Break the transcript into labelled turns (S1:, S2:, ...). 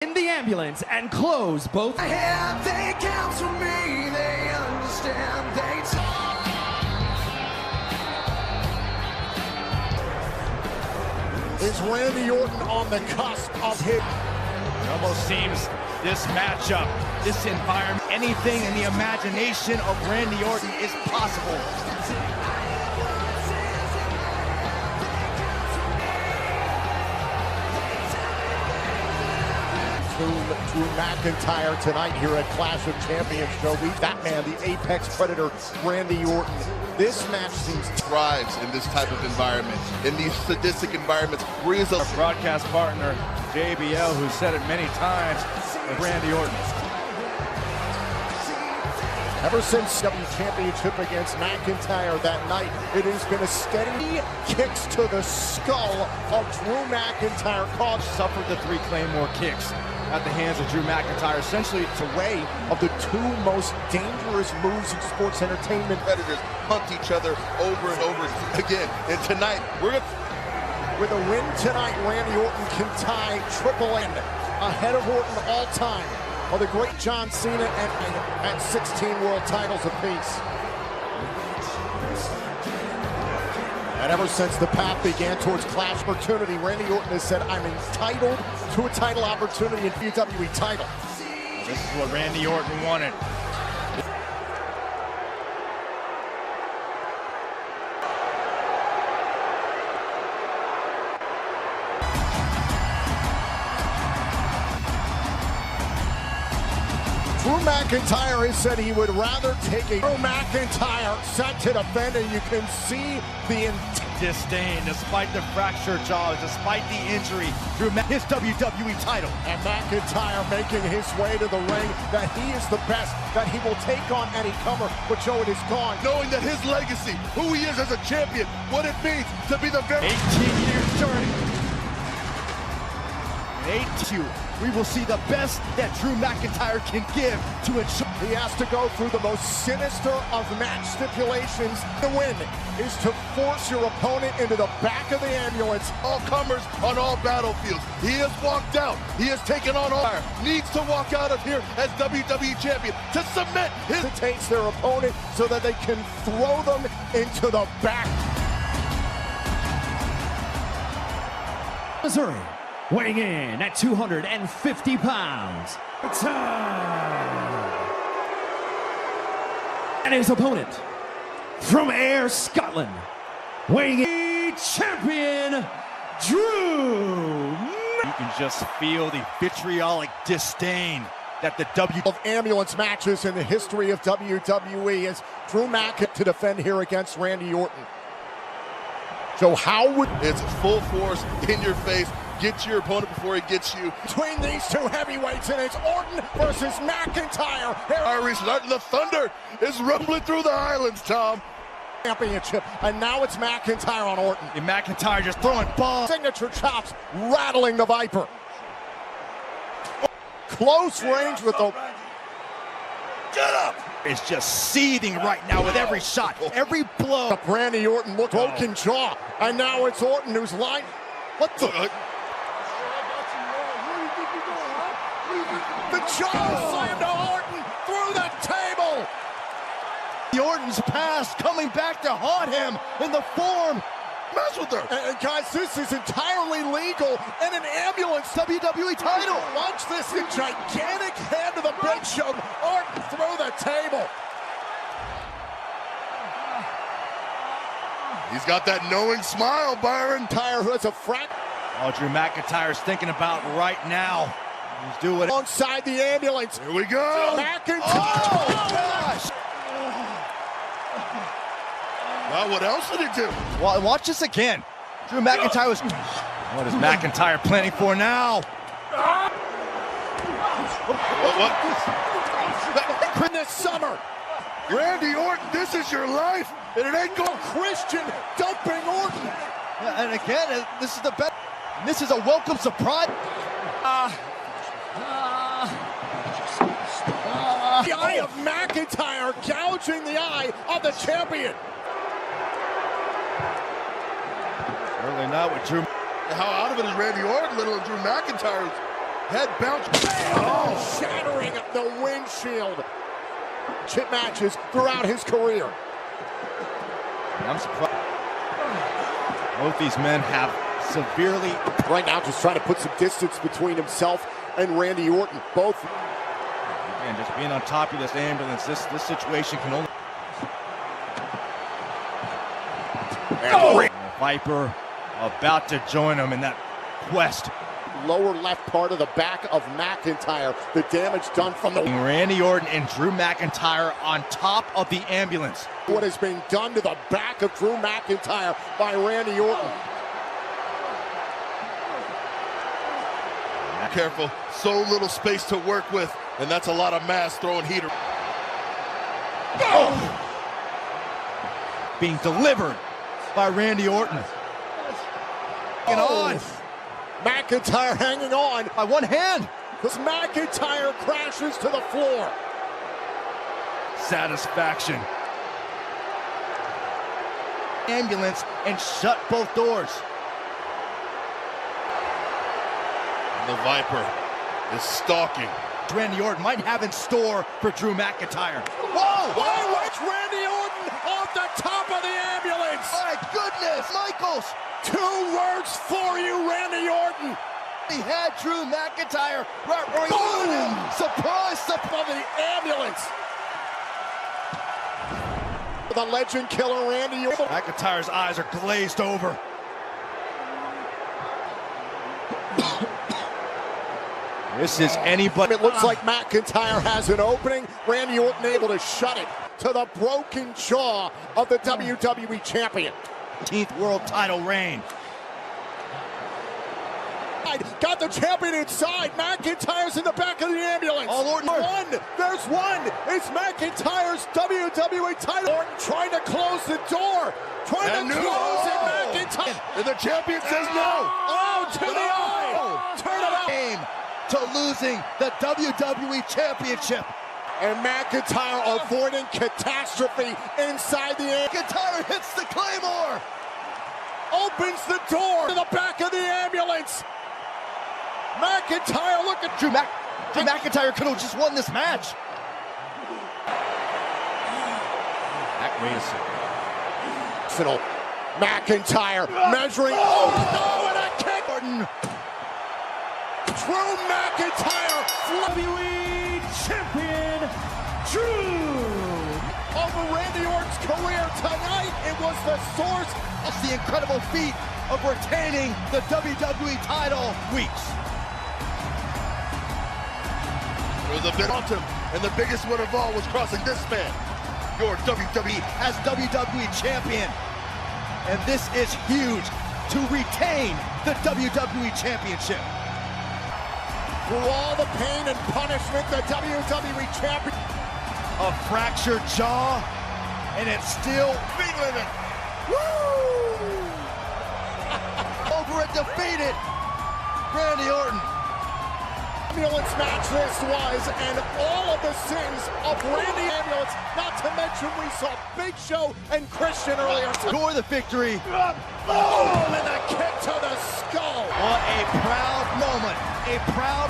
S1: in the ambulance and close both.
S2: They count for me, they understand, they talk.
S3: Is Randy Orton on the cusp of his?
S4: It almost seems this matchup, this environment, anything in the imagination of Randy Orton is possible.
S3: Drew McIntyre tonight here at Clash of Champions show. That man, the Apex Predator, Randy Orton. This match seems
S5: thrives in this type of environment, in these sadistic environments. Where he is
S4: our broadcast partner, JBL, who said it many times, with Randy Orton.
S3: Ever since W Championship against McIntyre that night, it has been a steady kicks to the skull of Drew McIntyre.
S4: Suffered the 3 Claymore kicks at the hands of Drew McIntyre. Essentially,
S3: it's a way of the 2 most dangerous moves in sports entertainment.
S5: Competitors hunt each other over and over again. And tonight,
S3: with a win tonight, Randy Orton can tie Triple M ahead of Orton all time. Or the great John Cena at 16 world titles apiece. And ever since the path began towards Clash opportunity, Randy Orton has said, I'm entitled to a title opportunity in WWE title.
S4: This is what Randy Orton wanted.
S3: Drew McIntyre has said he would rather take a Drew McIntyre set to defend, and you can see the
S4: disdain despite the fractured jaws, despite the injury, Drew his WWE title.
S3: And McIntyre making his way to the ring, that he is the best, that he will take on any comer, but Joe, it is gone.
S5: Knowing that his legacy, who he is as a champion, what it means to be the very
S4: 18-year journey. 82. We will see the best that Drew McIntyre can give to ensure.
S3: He has to go through the most sinister of match stipulations. The win is to force your opponent into the back of the ambulance.
S5: All comers on all battlefields. He has walked out. He has taken on all. Needs to walk out of here as WWE champion to submit his.
S3: Takes their opponent so that they can throw them into the back.
S1: Missouri. Weighing in at 250 pounds, and his opponent from Ayr, Scotland, weighing in champion, Drew.
S4: You can just feel the vitriolic disdain that the
S3: of ambulance matches in the history of WWE as Drew McIntyre to defend here against Randy Orton. So how would
S5: it's full force in your face? Get your opponent before he gets you.
S3: Between these 2 heavyweights, and it's Orton versus McIntyre.
S5: The thunder is rumbling through the Highlands, Tom.
S3: Championship, and now it's McIntyre on Orton.
S4: And McIntyre just throwing bombs.
S3: Signature chops, rattling the Viper. Close range with the...
S5: Get up!
S4: It's just seething right now with every shot, every blow.
S3: Randy Orton looked broken jaw, and now it's Orton who's lying. What the? The jaw slammed to Orton through the table.
S4: The Orton's past coming back to haunt him in the form.
S5: Mess with her.
S3: And guys, this is entirely legal in an ambulance WWE title. Watch this, a gigantic hand to the big show. Orton through the table.
S5: He's got that knowing smile, Byron.
S3: Tyre, who has a frack.
S4: All Drew McIntyre's thinking about right now. He's doing it.
S3: Alongside the ambulance.
S5: Here we go.
S3: McIntyre.
S4: Oh, gosh.
S5: Well, what else did he do?
S4: Well, watch this again. Drew McIntyre was... What is McIntyre planning for now?
S5: What?
S3: In this summer.
S5: Randy Orton, this is your life, and it ain't going.
S3: Christian dumping Orton.
S4: Yeah, and again, this is the best. This is a welcome surprise.
S3: The eye of McIntyre gouging the eye of the champion.
S4: Certainly not with Drew.
S5: How out of it is Randy Orton, little Drew McIntyre. Head bounce.
S3: Oh, shattering the windshield. Chip matches throughout his career.
S4: I'm surprised. Both these men have severely...
S3: Right now, just trying to put some distance between himself and Randy Orton. Both.
S4: Man, just being on top of this ambulance, this situation can only... The Viper about to join him in that quest.
S3: Lower left part of the back of McIntyre. The damage done from the...
S4: Randy Orton and Drew McIntyre on top of the ambulance.
S3: What has been done to the back of Drew McIntyre by Randy Orton.
S5: Careful, so little space to work with, and that's a lot of mass throwing heater.
S4: Oh! Being delivered by Randy Orton. On.
S3: McIntyre hanging on
S4: By one hand.
S3: as McIntyre crashes to the floor.
S4: Satisfaction. Ambulance and shut both doors.
S5: The Viper is stalking.
S4: Randy Orton might have in store for Drew McIntyre.
S3: Whoa! Why was Randy Orton off the top of the ambulance?
S4: My goodness, Michaels!
S3: 2 words for you, Randy Orton.
S4: He had Drew McIntyre right where he wanted him. Surprise,
S3: Of the ambulance. The legend killer, Randy Orton.
S4: McIntyre's eyes are glazed over. This is anybody.
S3: It looks like McIntyre has an opening. Randy Orton able to shut it to the broken jaw of the WWE Champion.
S4: 15th world title reign.
S3: Got the champion inside. McIntyre's in the back of the ambulance.
S4: Oh, Orton.
S3: One. There's one. It's McIntyre's WWE title. Orton trying to close the door. Trying to close it. McIntyre.
S5: And the champion says no.
S3: Oh, to the eye. Turn it up.
S4: Game to losing the WWE Championship.
S3: And McIntyre avoiding catastrophe inside the ambulance.
S4: McIntyre hits the Claymore.
S3: Opens the door to the back of the ambulance. McIntyre looking.
S4: Drew McIntyre could have just won this match. Wait a second.
S3: McIntyre measuring. Oh no, and a kick.
S4: Orton.
S3: Drew McIntyre.
S1: WWE Champion Drew.
S3: Over Randy Orton's career tonight, it was the source.
S4: That's the incredible feat of retaining the WWE title weeks.
S5: There was a bit on him, and the biggest one of all was crossing this man. Your WWE
S4: As WWE Champion. And this is huge to retain the WWE Championship.
S3: Through all the pain and punishment, the WWE Champion.
S4: A fractured jaw, and it's still
S5: speed limit.
S4: over a defeated Randy Orton.
S3: Ambulance match this was, and all of the sins of Randy Ambulance, not to mention we saw Big Show and Christian earlier.
S4: For the victory.
S3: Oh, and a kick to the skull.
S4: What a proud moment. A proud